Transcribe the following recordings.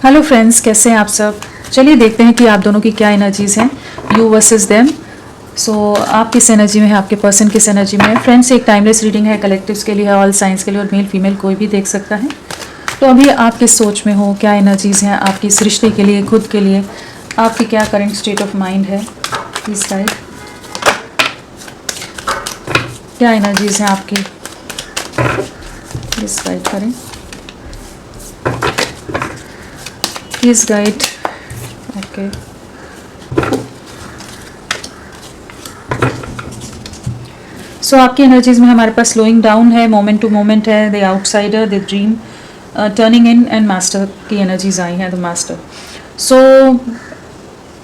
Hello friends, कैसे हैं आप सब। चलिए देखते हैं कि आप दोनों की क्या एनर्जीज हैं, यू वर्सेस देम। सो आप किस एनर्जी में है, आपके पर्सन किस एनर्जी में है। फ्रेंड्स, एक टाइमलेस रीडिंग है, कलेक्टिव्स के लिए है, ऑल साइंस के लिए, और मेल फीमेल कोई भी देख सकता है। तो अभी आप किस सोच में हो, क्या एनर्जीज हैं आपकी इस रिश्ते के लिए, खुद के लिए, आपकी क्या करंट स्टेट ऑफ माइंड है, प्लीज गाइड। क्या एनर्जीज हैं आपकी, प्लीज गाइड करें, प्लीज गाइड। ओके, सो आपकी एनर्जीज में हमारे पास स्लोइंग डाउन है, मोमेंट टू मोमेंट है, the outsider, the dream, turning in and master की एनर्जीज आई हैं, द मास्टर। सो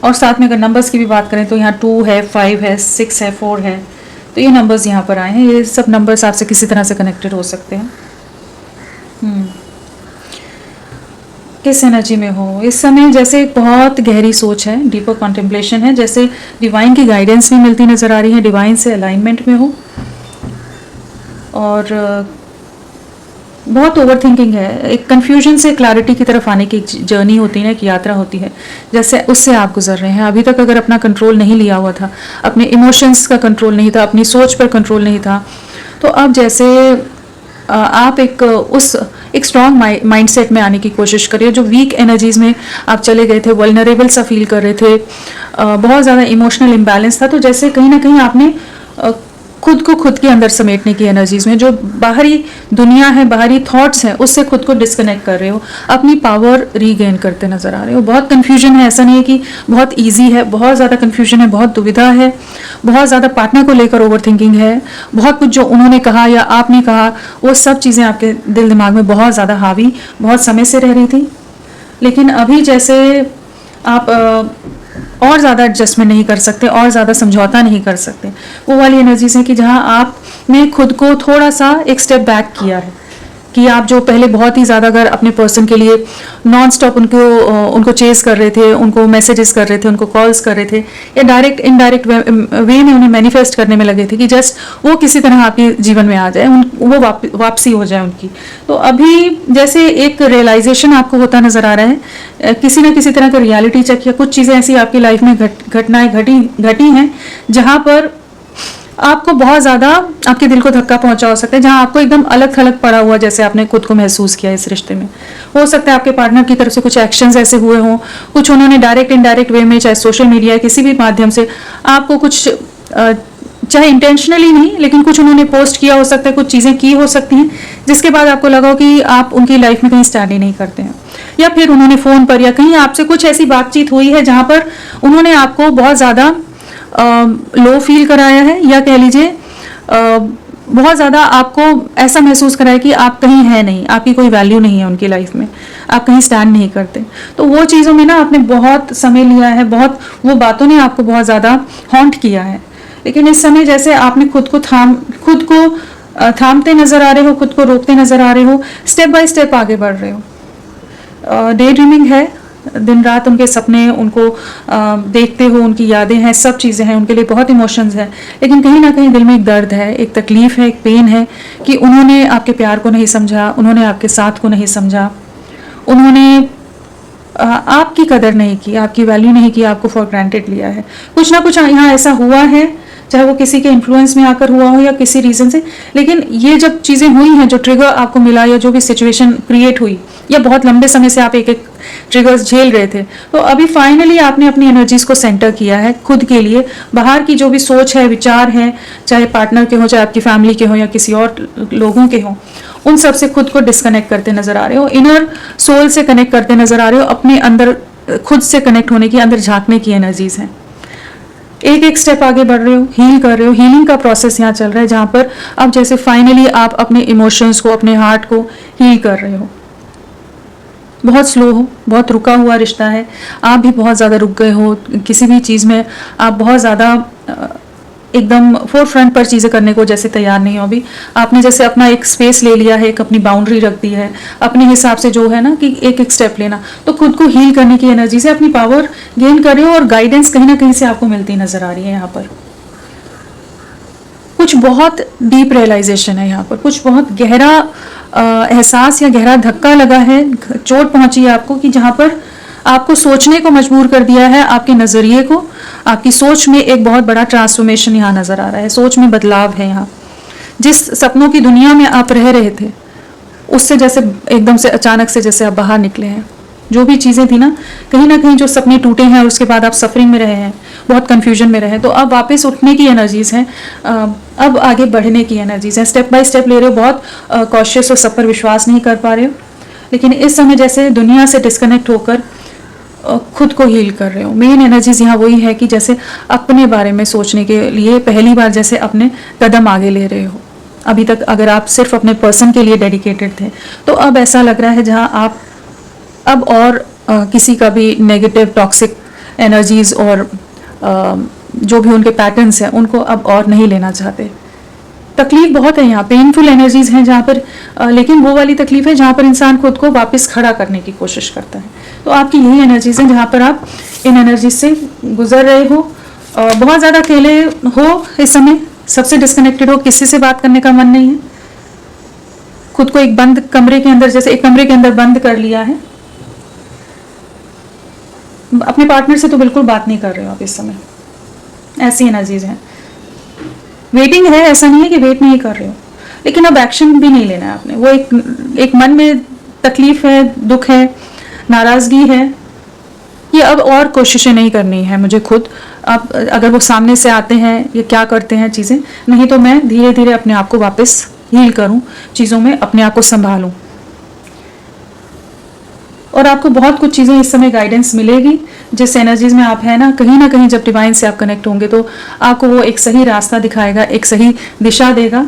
और साथ में अगर नंबर्स की भी बात करें तो यहाँ 2 है, 5 है, 6 है, 4 है। तो ये नंबर्स यहाँ पर आए हैं, ये सब नंबर्स आपसे किसी तरह से कनेक्टेड हो सकते हैं। किस एनर्जी में हो इस समय, जैसे एक बहुत गहरी सोच है, डीपर कॉन्टेम्पलेशन है, जैसे डिवाइन की गाइडेंस भी मिलती नज़र आ रही है, डिवाइन से अलाइनमेंट में हो, और बहुत ओवर थिंकिंग है। एक कन्फ्यूजन से क्लैरिटी की तरफ आने की एक जर्नी होती है, एक यात्रा होती है, जैसे उससे आप गुजर रहे हैं। अभी तक अगर अपना कंट्रोल नहीं लिया हुआ था, अपने इमोशंस का कंट्रोल नहीं था, अपनी सोच पर कंट्रोल नहीं था, तो अब जैसे आप एक स्ट्रॉन्ग माइंडसेट में आने की कोशिश करिए। जो वीक एनर्जीज में आप चले गए थे, वल्नरेबल सा फील कर रहे थे, बहुत ज़्यादा इमोशनल इम्बैलेंस था, तो जैसे कहीं ना कहीं आपने खुद को खुद के अंदर समेटने की एनर्जीज में, जो बाहरी दुनिया है, बाहरी थॉट्स हैं, उससे खुद को डिस्कनेक्ट कर रहे हो, अपनी पावर रीगेन करते नजर आ रहे हो। बहुत कन्फ्यूजन है, ऐसा नहीं है कि बहुत ईजी है, बहुत ज़्यादा कन्फ्यूजन है, बहुत दुविधा है, बहुत ज़्यादा पार्टनर को लेकर ओवर थिंकिंग है, बहुत कुछ जो उन्होंने कहा या आपने कहा वो सब चीज़ें आपके दिल दिमाग में बहुत ज़्यादा हावी बहुत समय से रह रही थी। लेकिन अभी जैसे आप और ज़्यादा एडजस्टमेंट नहीं कर सकते, और ज़्यादा समझौता नहीं कर सकते, वो वाली एनर्जीज है कि जहाँ आपने खुद को थोड़ा सा एक स्टेप बैक किया है, कि आप जो पहले बहुत ही ज़्यादा अगर अपने पर्सन के लिए नॉन स्टॉप उनको चेस कर रहे थे, उनको मैसेजेस कर रहे थे, उनको कॉल्स कर रहे थे, या डायरेक्ट इनडायरेक्ट वे में उन्हें मैनिफेस्ट करने में लगे थे कि जस्ट वो किसी तरह आपके जीवन में आ जाए, वो वापसी हो जाए उनकी। तो अभी जैसे एक रियलाइजेशन आपको होता नज़र आ रहा है, किसी ना किसी तरह का रियलिटी चेक, या कुछ चीज़ें ऐसी आपकी लाइफ में घटनाएं घटी हैं जहाँ पर आपको बहुत ज़्यादा आपके दिल को धक्का पहुंचा हो सकता है, जहां आपको एकदम अलग थलग पड़ा हुआ जैसे आपने खुद को महसूस किया इस रिश्ते में। हो सकता है आपके पार्टनर की तरफ से कुछ एक्शंस ऐसे हुए हों, कुछ उन्होंने डायरेक्ट इनडायरेक्ट वे में, चाहे सोशल मीडिया या किसी भी माध्यम से आपको कुछ, चाहे इंटेंशनली नहीं, लेकिन कुछ उन्होंने पोस्ट किया हो सकता है, कुछ चीज़ें की हो सकती हैं जिसके बाद आपको लगा हो कि आप उनकी लाइफ में कहीं स्टैंड ही नहीं करते हैं, या फिर उन्होंने फ़ोन पर या कहीं आपसे कुछ ऐसी बातचीत हुई है जहाँ पर उन्होंने आपको बहुत ज़्यादा लो फील कराया है, या कह लीजिए बहुत ज़्यादा आपको ऐसा महसूस कराया कि आप कहीं है नहीं, आपकी कोई वैल्यू नहीं है उनकी लाइफ में, आप कहीं स्टैंड नहीं करते। तो वो चीज़ों में ना आपने बहुत समय लिया है, बहुत वो बातों ने आपको बहुत ज़्यादा हॉन्ट किया है। लेकिन इस समय जैसे आपने खुद को थामते नज़र आ रहे हो, खुद को रोकते नज़र आ रहे हो, स्टेप बाय स्टेप आगे बढ़ रहे हो। डे ड्रीमिंग है, दिन रात उनके सपने, उनको देखते हो, उनकी यादें हैं, सब चीज़ें हैं, उनके लिए बहुत इमोशंस हैं, लेकिन कहीं ना कहीं दिल में एक दर्द है, एक तकलीफ़ है, एक पेन है कि उन्होंने आपके प्यार को नहीं समझा, उन्होंने आपके साथ को नहीं समझा, उन्होंने आपकी कदर नहीं की, आपकी वैल्यू नहीं की, आपको फॉर ग्रांटेड लिया है। कुछ ना कुछ यहाँ ऐसा हुआ है, चाहे वो किसी के इन्फ्लुएंस में आकर हुआ हो या किसी रीज़न से, लेकिन ये जब चीज़ें हुई हैं, जो ट्रिगर आपको मिला या जो भी सिचुएशन क्रिएट हुई, या बहुत लंबे समय से आप एक एक ट्रिगर्स झेल रहे थे, तो अभी फाइनली आपने अपनी एनर्जीज को सेंटर किया है खुद के लिए। बाहर की जो भी सोच है, विचार है, चाहे पार्टनर के हो, चाहे आपकी फैमिली के हो, या किसी और लोगों के हो, उन सब से खुद को डिस्कनेक्ट करते नजर आ रहे हो, इनर सोल से कनेक्ट करते नजर आ रहे हो, अपने अंदर खुद से कनेक्ट होने की, अंदर झांकने की एनर्जीज हैं। एक एक स्टेप आगे बढ़ रहे हो, हील कर रहे हो, हीलिंग का प्रोसेस यहाँ चल रहा है, जहाँ पर अब जैसे फाइनली आप अपने इमोशंस को, अपने हार्ट को हील कर रहे हो। बहुत स्लो हो, बहुत रुका हुआ रिश्ता है, आप भी बहुत ज़्यादा रुक गए हो किसी भी चीज़ में, आप बहुत ज़्यादा एकदम फोर फ्रंट पर चीज़ें करने को जैसे तैयार नहीं हो। अभी आपने जैसे अपना एक स्पेस ले लिया है, एक अपनी बाउंड्री रख दी है अपने हिसाब से, जो है ना कि एक एक स्टेप लेना, तो खुद को हील करने की एनर्जी से अपनी पावर गेन कर रहे हो, और गाइडेंस कहीं ना कहीं से आपको मिलती नजर आ रही है। यहाँ पर कुछ बहुत डीप रियलाइजेशन है, यहाँ पर कुछ बहुत गहरा एहसास या गहरा धक्का लगा है, चोट पहुंची है आपको, कि जहां पर आपको सोचने को मजबूर कर दिया है, आपके नज़रिए को, आपकी सोच में एक बहुत बड़ा ट्रांसफॉर्मेशन यहाँ नज़र आ रहा है, सोच में बदलाव है यहाँ। जिस सपनों की दुनिया में आप रह रहे थे, उससे जैसे एकदम से अचानक से जैसे आप बाहर निकले हैं। जो भी चीज़ें थी ना कहीं जो सपने टूटे हैं और उसके बाद आप सफरिंग में रहे हैं, बहुत कंफ्यूजन में रहे, तो अब वापस उठने की एनर्जीज हैं, अब आगे बढ़ने की एनर्जीज हैं। स्टेप बाय स्टेप ले रहे हो, बहुत कॉशियस और सब पर विश्वास नहीं कर पा रहे हो, लेकिन इस समय जैसे दुनिया से डिस्कनेक्ट होकर खुद को हील कर रहे हो। मेन एनर्जीज यहाँ वही है कि जैसे अपने बारे में सोचने के लिए पहली बार जैसे अपने कदम आगे ले रहे हो। अभी तक अगर आप सिर्फ अपने पर्सन के लिए डेडिकेटेड थे, तो अब ऐसा लग रहा है जहाँ आप अब और किसी का भी नेगेटिव टॉक्सिक एनर्जीज और जो भी उनके पैटर्न्स हैं उनको अब और नहीं लेना चाहते। तकलीफ बहुत है यहाँ, पेनफुल एनर्जीज हैं जहाँ पर लेकिन वो वाली तकलीफ है जहाँ पर इंसान खुद को वापस खड़ा करने की कोशिश करता है। तो आपकी यही एनर्जीज हैं जहाँ पर आप इन एनर्जीज से गुजर रहे हो। बहुत ज़्यादा अकेले हो इस समय, सबसे डिस्कनेक्टेड हो, किसी से बात करने का मन नहीं है, खुद को एक बंद कमरे के अंदर, जैसे एक कमरे के अंदर बंद कर लिया है। अपने पार्टनर से तो बिल्कुल बात नहीं कर रहे हो आप इस समय, ऐसी एनर्जीज हैं। वेटिंग है, ऐसा नहीं है कि वेट नहीं कर रहे हो, लेकिन अब एक्शन भी नहीं लेना है आपने। वो एक मन में तकलीफ है, दुख है, नाराजगी है, ये अब और कोशिशें नहीं करनी है मुझे खुद। अब अगर वो सामने से आते हैं, ये क्या करते हैं चीज़ें, नहीं तो मैं धीरे धीरे अपने आप को वापस हील करूं, चीज़ों में अपने आप को संभालूं। और आपको बहुत कुछ चीज़ें इस समय गाइडेंस मिलेगी। जिस एनर्जीज में आप हैं ना कहीं जब डिवाइन से आप कनेक्ट होंगे तो आपको वो एक सही रास्ता दिखाएगा, एक सही दिशा देगा,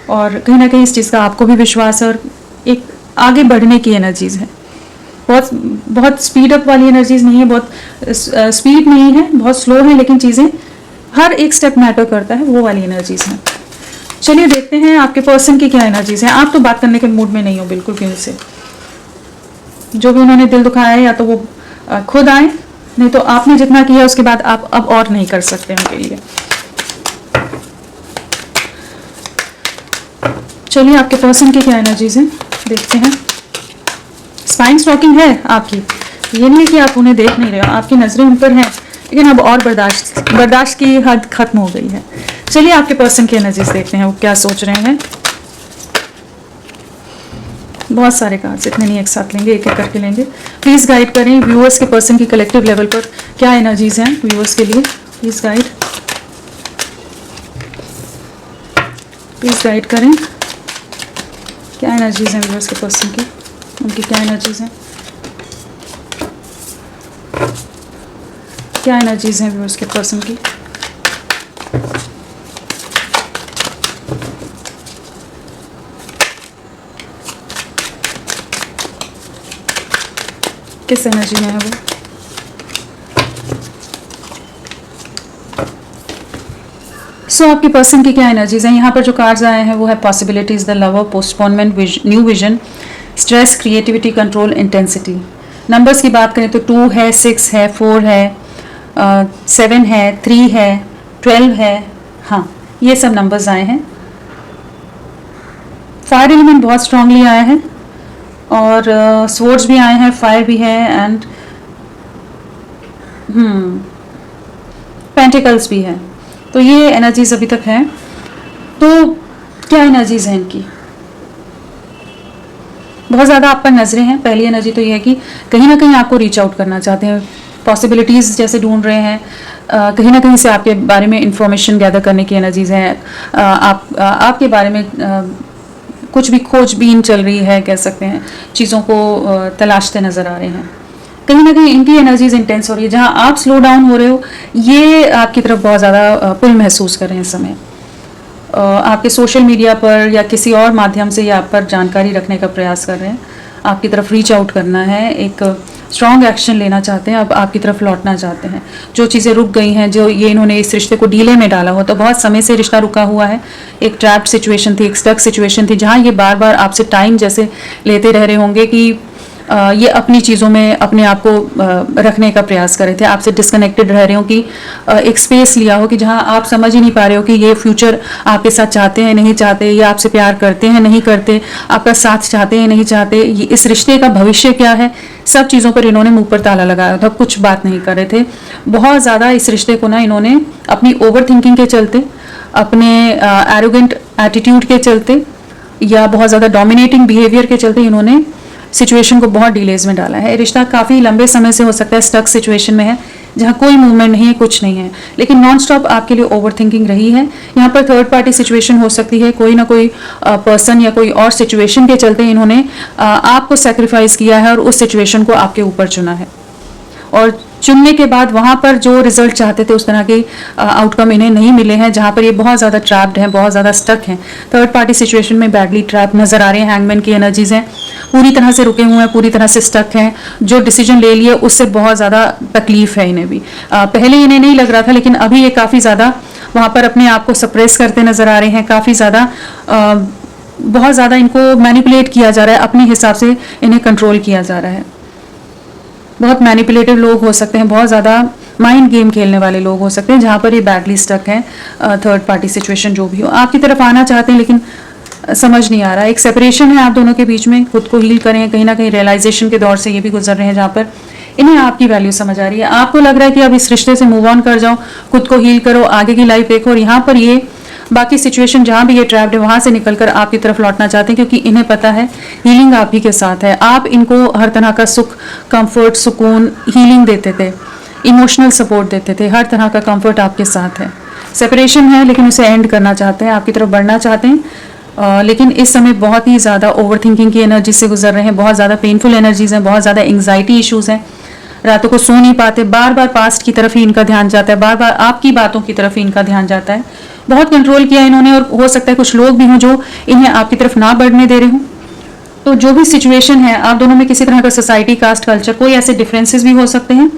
और कहीं ना कहीं इस चीज़ का आपको भी विश्वास है और एक आगे बढ़ने की एनर्जीज है। बहुत स्पीड अप वाली एनर्जीज नहीं है, बहुत स्पीड नहीं है, बहुत स्लो है, लेकिन चीज़ें हर एक स्टेप मैटर करता है, वो वाली एनर्जीज हैं। चलिए देखते हैं आपके पर्सन की क्या एनर्जीज हैं। आप तो बात करने के मूड में नहीं हो बिल्कुल भी उनसे, जो भी उन्होंने दिल दुखाया है या तो वो खुद आए, नहीं तो आपने जितना किया उसके बाद आप अब और नहीं कर सकते उनके लिए। चलिए आपके पर्सन की क्या एनर्जीज हैं देखते हैं। स्पाइन स्टॉकिंग है आपकी, ये नहीं कि आप उन्हें देख नहीं रहे हो, आपकी नजरें उन पर हैं, लेकिन अब और बर्दाश्त की हद खत्म हो गई है। चलिए आपके पर्सन की एनर्जीज देखते हैं वो क्या सोच रहे हैं। बहुत सारे कार्ड्स, इतने नहीं एक साथ लेंगे, एक एक करके लेंगे। प्लीज़ गाइड करें व्यूअर्स के पर्सन की कलेक्टिव लेवल पर क्या एनर्जीज हैं व्यूअर्स के लिए। प्लीज़ गाइड करें क्या एनर्जीज हैं व्यूअर्स के पर्सन की, उनकी क्या एनर्जीज हैं, क्या एनर्जीज हैं व्यूअर्स के पर्सन की। किस एनर्जी में है वो। सो आपकी पर्सन की क्या एनर्जीज हैं। यहाँ पर जो कार्ड्स आए हैं वो है possibilities, the lover, postponement, new vision, stress, creativity, control, intensity. Numbers की बात करें तो 2 है, 6 है, 4 है, 7 है, 3 है, 12 है। हाँ, ये सब नंबर्स आए हैं। फायर एलिमेंट बहुत स्ट्रांगली आया है और स्वर्ड्स भी आए हैं, फायर भी है, एंड पेंटिकल्स भी है। तो ये एनर्जीज अभी तक है। तो क्या एनर्जीज हैं इनकी। बहुत ज़्यादा आप पर नजरें हैं। पहली एनर्जी तो ये है कि कहीं ना कहीं आपको रीच आउट करना चाहते हैं, पॉसिबिलिटीज़ जैसे ढूंढ रहे हैं, कहीं ना कहीं से आपके बारे में इंफॉर्मेशन गैदर करने की एनर्जीज हैं। आपके बारे में कुछ भी खोजबीन चल रही है, कह सकते हैं, चीज़ों को तलाशते नज़र आ रहे हैं। कहीं ना कहीं इनकी एनर्जीज इंटेंस हो रही है। जहाँ आप स्लो डाउन हो रहे हो, ये आपकी तरफ बहुत ज़्यादा पुल महसूस कर रहे हैं इस समय। आपके सोशल मीडिया पर या किसी और माध्यम से ये आप पर जानकारी रखने का प्रयास कर रहे हैं, आपकी तरफ रीच आउट करना है, एक स्ट्रॉन्ग एक्शन लेना चाहते हैं, अब आपकी तरफ लौटना चाहते हैं। जो चीज़ें रुक गई हैं, जो ये इन्होंने इस रिश्ते को डीले में डाला हो, तो बहुत समय से रिश्ता रुका हुआ है, एक ट्रैप्ड सिचुएशन थी, एक स्टक सिचुएशन थी, जहाँ ये बार बार आपसे टाइम जैसे लेते रह रहे होंगे कि ये अपनी चीज़ों में अपने आप को रखने का प्रयास कर रहे थे, आपसे डिस्कनेक्टेड रह रहे हो कि एक स्पेस लिया हो कि जहाँ आप समझ ही नहीं पा रहे हो कि ये फ्यूचर आपके साथ चाहते हैं नहीं चाहते, या आपसे प्यार करते हैं नहीं करते, आपका साथ चाहते हैं नहीं चाहते, ये इस रिश्ते का भविष्य क्या है, सब चीज़ों पर इन्होंने मुंह पर ताला लगाया था, कुछ बात नहीं कर रहे थे। बहुत ज़्यादा इस रिश्ते को ना इन्होंने अपनी ओवर थिंकिंग के चलते, अपने एरोगेंट एटीट्यूड के चलते, या बहुत ज़्यादा डोमिनेटिंग बिहेवियर के चलते इन्होंने सिचुएशन को बहुत डिलेज में डाला है। रिश्ता काफ़ी लंबे समय से हो सकता है स्टक सिचुएशन में है, जहाँ कोई मूवमेंट नहीं है, कुछ नहीं है, लेकिन नॉन स्टॉप आपके लिए ओवर थिंकिंग रही है। यहाँ पर थर्ड पार्टी सिचुएशन हो सकती है, कोई ना कोई पर्सन या कोई और सिचुएशन के चलते इन्होंने आपको सेक्रीफाइस किया है और उस सिचुएशन को आपके ऊपर चुना है, और चुनने के बाद वहाँ पर जो रिजल्ट चाहते थे उस तरह के आउटकम इन्हें नहीं मिले हैं, जहाँ पर ये बहुत ज़्यादा ट्रैप्ड हैं, बहुत ज़्यादा स्टक हैं। थर्ड पार्टी सिचुएशन में बैडली ट्रैप नजर आ रहे हैं। हैंगमैन की एनर्जीज हैं, पूरी तरह से रुके हुए हैं, पूरी तरह से स्टक हैं। जो डिसीजन ले लिए उससे बहुत ज़्यादा तकलीफ है इन्हें भी। पहले इन्हें नहीं लग रहा था, लेकिन अभी ये काफ़ी ज़्यादा वहाँ पर अपने आप को सप्रेस करते नजर आ रहे हैं। काफ़ी ज़्यादा बहुत ज़्यादा इनको मैनिपुलेट किया जा रहा है, अपने हिसाब से इन्हें कंट्रोल किया जा रहा है। बहुत मैनिपुलेटिव लोग हो सकते हैं, बहुत ज़्यादा माइंड गेम खेलने वाले लोग हो सकते हैं, जहाँ पर ये बैडली स्टक हैं। थर्ड पार्टी सिचुएशन जो भी हो, आपकी तरफ आना चाहते हैं लेकिन समझ नहीं आ रहा। एक सेपरेशन है आप दोनों के बीच में, खुद को हील करें, कहीं ना कहीं रियलाइजेशन के दौर से ये भी गुजर रहे हैं, जहाँ पर इन्हें आपकी वैल्यू समझ आ रही है। आपको लग रहा है कि अब इस रिश्ते से मूव ऑन कर जाओ, खुद को हील करो, आगे की लाइफ देखो, और यहाँ पर ये बाकी सिचुएशन जहाँ भी ये ट्रैप्ड है वहाँ से निकलकर आपकी तरफ लौटना चाहते हैं, क्योंकि इन्हें पता है हीलिंग आप ही के साथ है। आप इनको हर तरह का सुख, कंफर्ट, सुकून, हीलिंग देते थे, इमोशनल सपोर्ट देते थे, हर तरह का कंफर्ट आपके साथ है। सेपरेशन है लेकिन उसे एंड करना चाहते हैं, आपकी तरफ बढ़ना चाहते हैं, लेकिन इस समय बहुत ही ज़्यादा ओवर थिंकिंग की एनर्जी से गुजर रहे हैं, बहुत ज़्यादा पेनफुल एनर्जीज हैं, बहुत ज़्यादा एंग्जाइटी इशूज़ हैं, रातों को सो नहीं पाते, बार बार पास्ट की तरफ ही इनका ध्यान जाता है, बार बार आपकी बातों की तरफ ही इनका ध्यान जाता है। बहुत कंट्रोल किया इन्होंने, और हो सकता है कुछ लोग भी हों जो इन्हें आपकी तरफ ना बढ़ने दे रहे हों। तो जो भी सिचुएशन है, आप दोनों में किसी तरह का सोसाइटी, कास्ट, कल्चर, कोई ऐसे डिफरेंसेस भी हो सकते हैं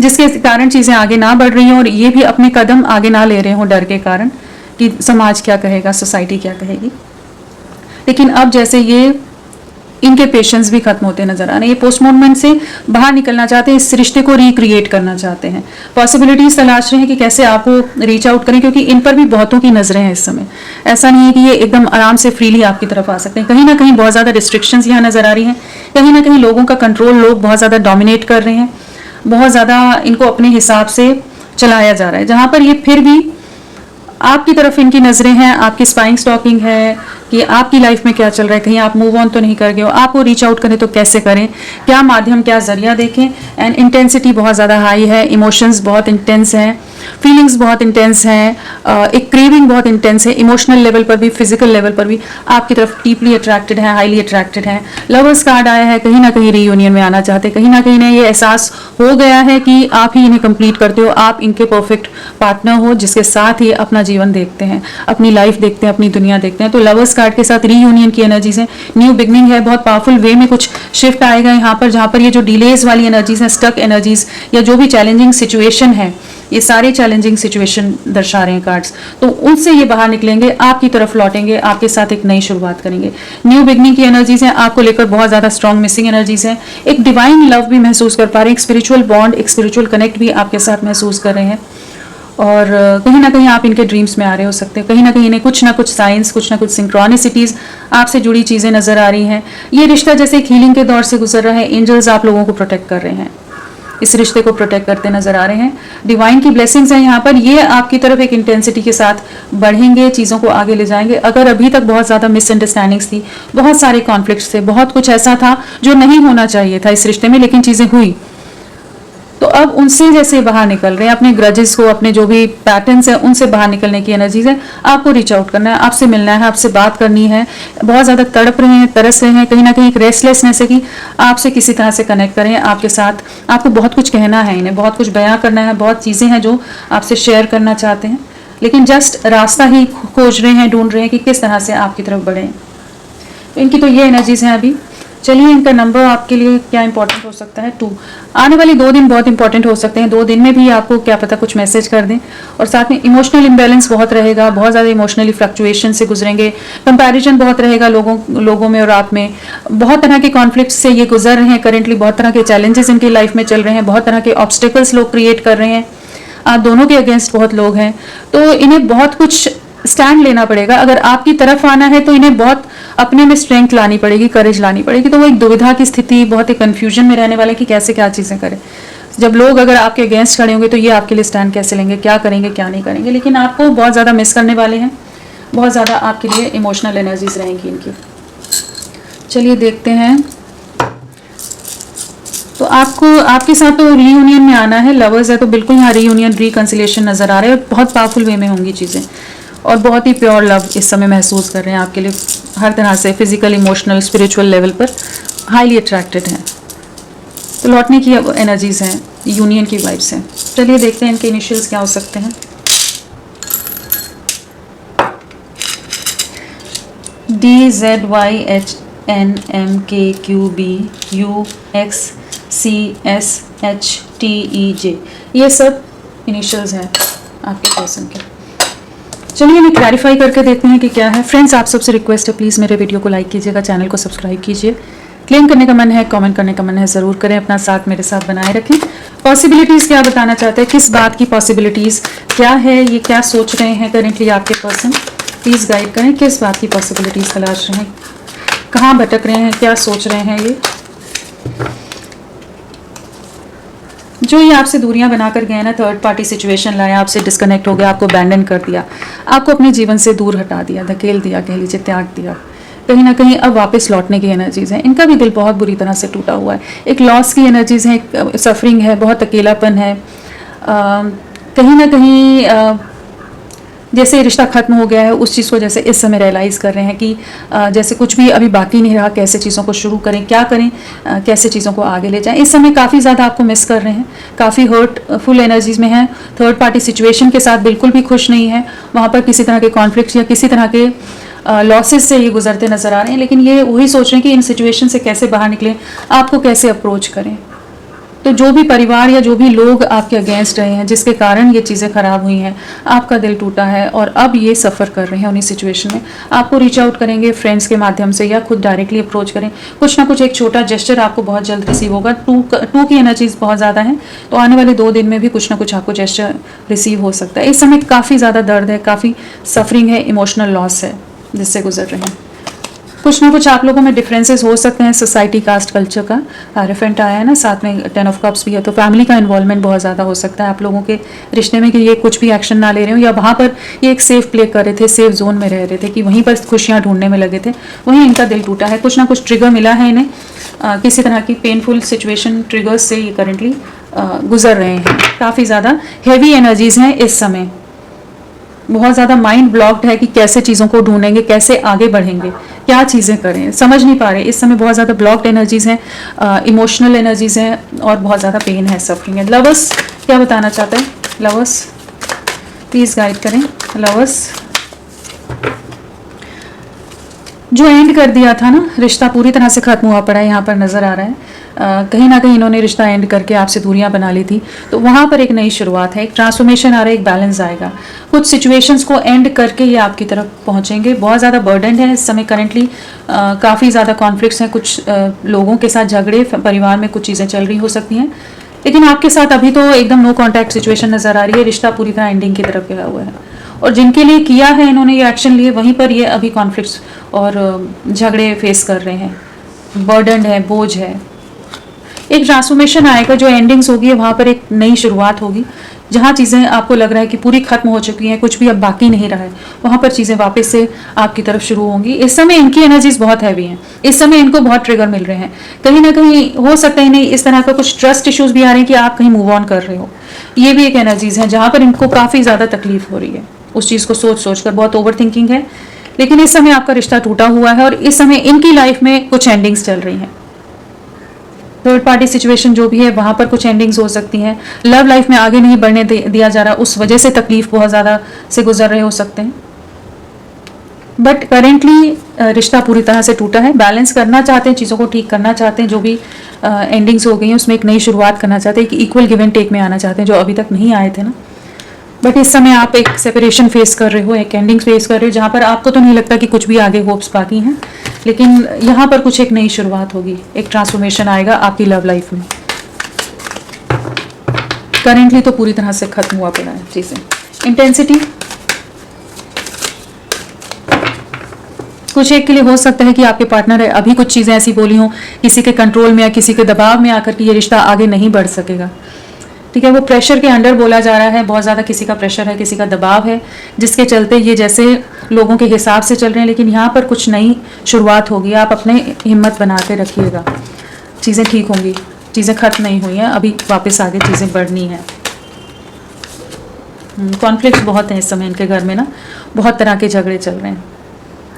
जिसके कारण चीज़ें आगे ना बढ़ रही हों, और ये भी अपने कदम आगे ना ले रहे हों डर के कारण कि समाज क्या कहेगा, सोसाइटी क्या कहेगी। लेकिन अब जैसे ये इनके पेशेंस भी खत्म होते नजर आ रहे हैं, ये पोस्ट मोमेंट से बाहर निकलना चाहते हैं, इस रिश्ते को रिक्रिएट करना चाहते हैं, पॉसिबिलिटीज तलाश रहे हैं कि कैसे आपको रीच आउट करें, क्योंकि इन पर भी बहुतों की नजरें हैं इस समय। ऐसा नहीं है कि ये एकदम आराम से फ्रीली आपकी तरफ आ सकते हैं, कहीं ना कहीं बहुत ज़्यादा रिस्ट्रिक्शंस यहाँ नजर आ रही हैं, कहीं ना कहीं लोगों का कंट्रोल लोग बहुत ज़्यादा डोमिनेट कर रहे हैं, बहुत ज़्यादा इनको अपने हिसाब से चलाया जा रहा है, जहाँ पर ये फिर भी आपकी तरफ इनकी नजरें हैं, आपकी स्पाइंग स्टॉकिंग है कि आपकी लाइफ में क्या चल रहा है, कहीं आप मूव ऑन तो नहीं कर गए हो, आपको रीच आउट करें तो कैसे करें, क्या माध्यम, क्या जरिया देखें। एंड इंटेंसिटी बहुत ज़्यादा हाई है, इमोशंस बहुत इंटेंस हैं, फीलिंग्स बहुत इंटेंस हैं, एक क्रेविंग बहुत इंटेंस है, इमोशनल लेवल पर भी, फिजिकल लेवल पर भी आपकी तरफ डीपली अट्रैक्टेड है, हाईली अट्रैक्टेड है। लवर्स कार्ड आया है, कहीं ना कहीं रीयूनियन में आना चाहते हैं, कहीं ना कहीं इन्हें ये एहसास हो गया है कि आप ही इन्हें कंप्लीट करते हो, आप इनके परफेक्ट पार्टनर हो जिसके साथ ये अपना जीवन देखते हैं, अपनी लाइफ देखते हैं, अपनी दुनिया देखते हैं। तो लवर्स कार्ड के साथ रीयूनियन की एनर्जीज है, न्यू बिगनिंग है, बहुत पावरफुल वे में कुछ शिफ्ट आएगा यहाँ पर, जहाँ पर ये जो डिलेज वाली एनर्जीज हैं, स्टक एनर्जीज, या जो भी चैलेंजिंग सिचुएशन है, ये सारे चैलेंजिंग सिचुएशन दर्शा रहे हैं कार्ड्स, तो उनसे ये बाहर निकलेंगे, आपकी तरफ लौटेंगे, आपके साथ एक नई शुरुआत करेंगे। न्यू बिगनिंग की एनर्जीज हैं, आपको लेकर बहुत ज़्यादा स्ट्रॉन्ग मिसिंग एनर्जीज हैं, एक डिवाइन लव भी महसूस कर पा रहे हैं, एक स्पिरिचुअल बॉन्ड, एक स्पिरिचुअल कनेक्ट भी आपके साथ महसूस कर रहे हैं, और कहीं ना कहीं आप इनके ड्रीम्स में आ रहे हो सकते हैं, कहीं ना कहीं इन्हें कुछ ना कुछ साइंस, कुछ ना कुछ सिंक्रोनिसिटीज आपसे जुड़ी चीज़ें नजर आ रही हैं। ये रिश्ता जैसे एक हीलिंग के दौर से गुजर रहा है, एंजल्स आप लोगों को प्रोटेक्ट कर रहे हैं, इस रिश्ते को प्रोटेक्ट करते नजर आ रहे हैं। डिवाइन की ब्लेसिंग्स हैं यहाँ पर, ये आपकी तरफ एक इंटेंसिटी के साथ बढ़ेंगे, चीज़ों को आगे ले जाएंगे। अगर अभी तक बहुत ज़्यादा मिसअंडरस्टैंडिंग्स थी, बहुत सारे कॉन्फ्लिक्ट्स थे, बहुत कुछ ऐसा था जो नहीं होना चाहिए था इस रिश्ते में, लेकिन चीज़ें हुई, तो अब उनसे जैसे बाहर निकल रहे हैं, अपने ग्रजेस को, अपने जो भी पैटर्न्स हैं उनसे बाहर निकलने की एनर्जीज है। आपको रीच आउट करना है, आपसे मिलना है, आपसे बात करनी है, बहुत ज़्यादा तड़प रहे हैं, तरस रहे हैं, कहीं ना कहीं एक रेस्टलेसनेस है कि आपसे किसी तरह से कनेक्ट करें, आपके साथ, आपको बहुत कुछ कहना है, इन्हें बहुत कुछ बयां करना है, बहुत चीज़ें हैं जो आपसे शेयर करना चाहते हैं, लेकिन जस्ट रास्ता ही खोज रहे हैं, ढूंढ रहे हैं कि किस तरह से आपकी तरफ बढ़ें। तो इनकी तो ये एनर्जीज हैं अभी, चलिए इनका नंबर आपके लिए क्या इंपॉर्टेंट हो सकता है, 2। आने वाले 2 दिन बहुत इंपॉर्टेंट हो सकते हैं। 2 दिन में भी आपको क्या पता कुछ मैसेज कर दें। और साथ में इमोशनल इम्बैलेंस बहुत रहेगा, बहुत ज़्यादा इमोशनली फ्लक्चुएशन से गुजरेंगे, कंपैरिजन बहुत रहेगा लोगों में और आप में। बहुत तरह के कॉन्फ्लिक्ट से ये गुजर रहे हैं करेंटली, बहुत तरह के चैलेंजेस इनकी लाइफ में चल रहे हैं, बहुत तरह के ऑब्स्टिकल्स लोग क्रिएट कर रहे हैं। आप दोनों के अगेंस्ट बहुत लोग हैं, तो इन्हें बहुत कुछ स्टैंड लेना पड़ेगा। अगर आपकी तरफ आना है तो इन्हें बहुत अपने में स्ट्रेंथ लानी पड़ेगी, करेज लानी पड़ेगी। तो वो एक दुविधा की स्थिति, बहुत ही कंफ्यूजन में रहने वाले कि कैसे क्या चीज़ें करें। जब लोग अगर आपके अगेंस्ट खड़े होंगे तो ये आपके लिए स्टैंड कैसे लेंगे, क्या करेंगे क्या नहीं करेंगे। लेकिन आपको बहुत ज़्यादा मिस करने वाले हैं, बहुत ज़्यादा आपके लिए इमोशनल एनर्जीज रहेंगी इनकी। चलिए देखते हैं। तो आपको आपके साथ तो रीयूनियन में आना है, लवर्स है तो बिल्कुल यहाँ रीयूनियन रिकंसिलिएशन नज़र आ रहा है और बहुत पावरफुल वे में होंगी चीज़ें और बहुत ही प्योर लव इस समय महसूस कर रहे हैं आपके लिए, हर तरह से फिजिकल, इमोशनल, स्पिरिचुअल लेवल पर हाईली अट्रैक्टेड हैं। तो लौटने की एनर्जीज हैं, यूनियन की वाइब्स हैं। चलिए देखते हैं इनके इनिशियल्स क्या हो सकते हैं। DZYHNMKQBUXCSHTEJ, ये सब इनिशियल्स हैं आपके पर्सन के। चलिए इन्हें क्लैरिफाई करके देखते हैं कि क्या है। फ्रेंड्स, आप सबसे रिक्वेस्ट है, प्लीज़ मेरे वीडियो को लाइक कीजिएगा, चैनल को सब्सक्राइब कीजिए। क्लेम करने का मन है, कमेंट करने का मन है, ज़रूर करें। अपना साथ मेरे साथ बनाए रखें। पॉसिबिलिटीज़ क्या बताना चाहते हैं, किस बात की पॉसिबिलिटीज़ क्या है, ये क्या सोच रहे हैं करेंटली आपके पर्सन, प्लीज़ गाइड करें। किस बात की पॉसिबिलिटीज़ तलाश रहे हैं, कहाँ भटक रहे हैं, क्या सोच रहे हैं ये। जो ये आपसे दूरियां बनाकर गए ना, थर्ड पार्टी सिचुएशन लाया, आपसे डिस्कनेक्ट हो गया, आपको अबैंडन कर दिया, आपको अपने जीवन से दूर हटा दिया, धकेल दिया, कह लीजिए त्याग दिया, कहीं ना कहीं अब वापस लौटने की एनर्जीज हैं। इनका भी दिल बहुत बुरी तरह से टूटा हुआ है, एक लॉस की एनर्जीज है, एक सफरिंग है, बहुत अकेलापन है, कहीं ना कहीं जैसे रिश्ता खत्म हो गया है उस चीज़ को जैसे इस समय रियलाइज़ कर रहे हैं कि जैसे कुछ भी अभी बाकी नहीं रहा, कैसे चीज़ों को शुरू करें, क्या करें, कैसे चीज़ों को आगे ले जाएं। इस समय काफ़ी ज़्यादा आपको मिस कर रहे हैं, काफ़ी हर्टफुल एनर्जीज में हैं, थर्ड पार्टी सिचुएशन के साथ बिल्कुल भी खुश नहीं है, वहाँ पर किसी तरह के कॉन्फ्लिक्ट या किसी तरह के लॉसेस से ये गुजरते नज़र आ रहे हैं। लेकिन ये वही सोच रहे हैं कि इन सिचुएशन से कैसे बाहर निकलें, आपको कैसे अप्रोच करें। तो जो भी परिवार या जो भी लोग आपके अगेंस्ट रहे हैं जिसके कारण ये चीज़ें ख़राब हुई हैं, आपका दिल टूटा है और अब ये सफ़र कर रहे हैं उन्हीं सिचुएशन में, आपको रीच आउट करेंगे फ्रेंड्स के माध्यम से या खुद डायरेक्टली अप्रोच करें। कुछ ना कुछ एक छोटा जेस्चर आपको बहुत जल्द रिसीव होगा। टू की एनर्जीज बहुत ज़्यादा है, तो आने वाले 2 दिन में भी कुछ ना कुछ आपको जेस्चर रिसीव हो सकता है। इस समय काफ़ी ज़्यादा दर्द है, काफ़ी सफरिंग है, इमोशनल लॉस है जिससे गुजर रहे हैं। कुछ ना कुछ आप लोगों में डिफरेंसेस हो सकते हैं, सोसाइटी, कास्ट, कल्चर का रेफरेंट आया है ना, साथ में 10 ऑफ कप्स भी है, तो फैमिली का इन्वॉल्वमेंट बहुत ज़्यादा हो सकता है आप लोगों के रिश्ते में कि ये कुछ भी एक्शन ना ले रहे हो या वहाँ पर ये एक सेफ प्ले कर रहे थे, सेफ जोन में रह रहे थे कि वहीं पर खुशियाँ ढूंढने में लगे थे, वहीं इनका दिल टूटा है। कुछ ना कुछ ट्रिगर मिला है इन्हें, किसी तरह की पेनफुल सिचुएशन ट्रिगर्स से ये करेंटली गुजर रहे हैं। काफ़ी ज़्यादा हैवी एनर्जीज हैं इस समय, बहुत ज़्यादा माइंड ब्लॉक्ड है कि कैसे चीज़ों को ढूंढेंगे, कैसे आगे बढ़ेंगे, क्या चीज़ें करें, समझ नहीं पा रहे। इस समय बहुत ज़्यादा ब्लॉक्ड एनर्जीज हैं, इमोशनल एनर्जीज हैं और बहुत ज़्यादा पेन है, सफरिंग है। लवर्स क्या बताना चाहते हैं, लवर्स प्लीज़ गाइड करें। लवर्स जो एंड कर दिया था ना, रिश्ता पूरी तरह से खत्म हुआ पड़ा है, यहाँ पर नज़र आ रहा है। कहीं ना कहीं इन्होंने रिश्ता एंड करके आपसे दूरियां बना ली थी, तो वहाँ पर एक नई शुरुआत है, एक ट्रांसफॉर्मेशन आ रहा है, एक बैलेंस आएगा। कुछ सिचुएशंस को एंड करके ये आपकी तरफ पहुँचेंगे। बहुत ज़्यादा बर्डन है इस समय करेंटली, काफ़ी ज़्यादा कॉन्फ्लिक्ट्स हैं, कुछ लोगों के साथ झगड़े, परिवार में कुछ चीज़ें चल रही हो सकती हैं, लेकिन आपके साथ अभी तो एकदम नो कॉन्टैक्ट सिचुएशन नज़र आ रही है। रिश्ता पूरी तरह एंडिंग की तरफ गया हुआ है और जिनके लिए किया है इन्होंने ये एक्शन लिए, वहीं पर ये अभी कॉन्फ्लिक्ट्स और झगड़े फेस कर रहे हैं, बर्डन है, बोझ है। एक ट्रांसफॉर्मेशन आएगा, जो एंडिंग्स होगी वहाँ पर एक नई शुरुआत होगी, जहाँ चीज़ें आपको लग रहा है कि पूरी खत्म हो चुकी हैं, कुछ भी अब बाकी नहीं रहा है, वहाँ पर चीज़ें वापस से आपकी तरफ शुरू होंगी। इस समय इनकी एनर्जीज बहुत हैवी हैं, इस समय इनको बहुत ट्रिगर मिल रहे हैं। कहीं ना कहीं हो सकता है इन्हें इस तरह का कुछ ट्रस्ट इश्यूज भी आ रहे हैं कि आप कहीं मूव ऑन कर रहे हो, ये भी एक एनर्जीज है जहाँ पर इनको काफ़ी ज़्यादा तकलीफ हो रही है उस चीज़ को सोच कर, बहुत ओवर थिंकिंग है। लेकिन इस समय आपका रिश्ता टूटा हुआ है और इस समय इनकी लाइफ में कुछ एंडिंग्स चल रही हैं। थर्ड पार्टी सिचुएशन जो भी है वहाँ पर कुछ एंडिंग्स हो सकती हैं। लव लाइफ में आगे नहीं बढ़ने दिया जा रहा, उस वजह से तकलीफ बहुत ज़्यादा से गुजर रहे हो सकते हैं। बट करेंटली रिश्ता पूरी तरह से टूटा है। बैलेंस करना चाहते हैं, चीज़ों को ठीक करना चाहते हैं, जो भी एंडिंग्स हो गई हैं उसमें एक नई शुरुआत करना चाहते हैं, कि इक्वल गिव एंड टेक में आना चाहते हैं, जो अभी तक नहीं आए थे ना। बट इस समय आप एक सेपरेशन फेस कर रहे हो, एक एंडिंग फेस कर रहे हो, जहाँ पर आपको तो नहीं लगता कि कुछ भी आगे होप्स बाकी हैं, लेकिन यहाँ पर कुछ एक नई शुरुआत होगी, एक ट्रांसफॉर्मेशन आएगा आपकी लव लाइफ में। करेंटली तो पूरी तरह से खत्म हुआ पड़ा है चीज़ें। इंटेंसिटी कुछ एक के लिए हो सकता है कि आपके पार्टनर है अभी कुछ चीज़ें ऐसी बोली हों किसी के कंट्रोल में या किसी के दबाव में आकर कि ये रिश्ता आगे नहीं बढ़ सकेगा, ठीक है। वो प्रेशर के अंडर बोला जा रहा है, बहुत ज़्यादा किसी का प्रेशर है, किसी का दबाव है, जिसके चलते ये जैसे लोगों के हिसाब से चल रहे हैं, लेकिन यहाँ पर कुछ नई शुरुआत होगी। आप अपने हिम्मत बना के रखिएगा, चीज़ें ठीक होंगी, चीज़ें खत्म नहीं हुई हैं, अभी वापस आगे चीज़ें बढ़नी हैं। कॉन्फ्लिक्ट्स बहुत हैं इस समय इनके घर में ना, बहुत तरह के झगड़े चल रहे हैं,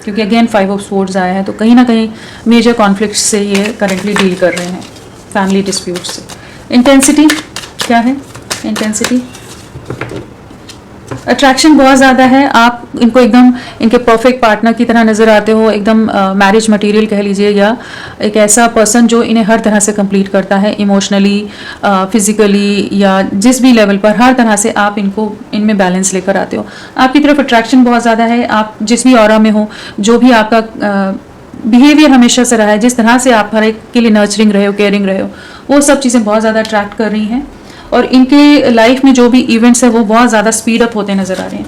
क्योंकि अगेन 5 ऑफ स्वॉर्ड्स आया है, तो कहीं ना कहीं मेजर कॉन्फ्लिक्ट्स से ये करेंटली डील कर रहे हैं, फैमिली डिस्प्यूट से। इंटेंसिटी क्या है? इंटेंसिटी अट्रैक्शन बहुत ज़्यादा है, आप इनको एकदम इनके परफेक्ट पार्टनर की तरह नज़र आते हो, एकदम मैरिज मटेरियल कह लीजिए, या एक ऐसा पर्सन जो इन्हें हर तरह से कंप्लीट करता है, इमोशनली, फिजिकली, या जिस भी लेवल पर, हर तरह से आप इनको इनमें बैलेंस लेकर आते हो। आपकी तरफ अट्रैक्शन बहुत ज़्यादा है, आप जिस भी ऑरा में हो, जो भी आपका बिहेवियर हमेशा से रहा है, जिस तरह से आप हर एक के लिए नर्चरिंग रहे हो, केयरिंग रहे हो, वो सब चीज़ें बहुत ज़्यादा अट्रैक्ट कर रही हैं। और इनके लाइफ में जो भी इवेंट्स है वो बहुत ज़्यादा स्पीड अप होते नज़र आ रहे हैं।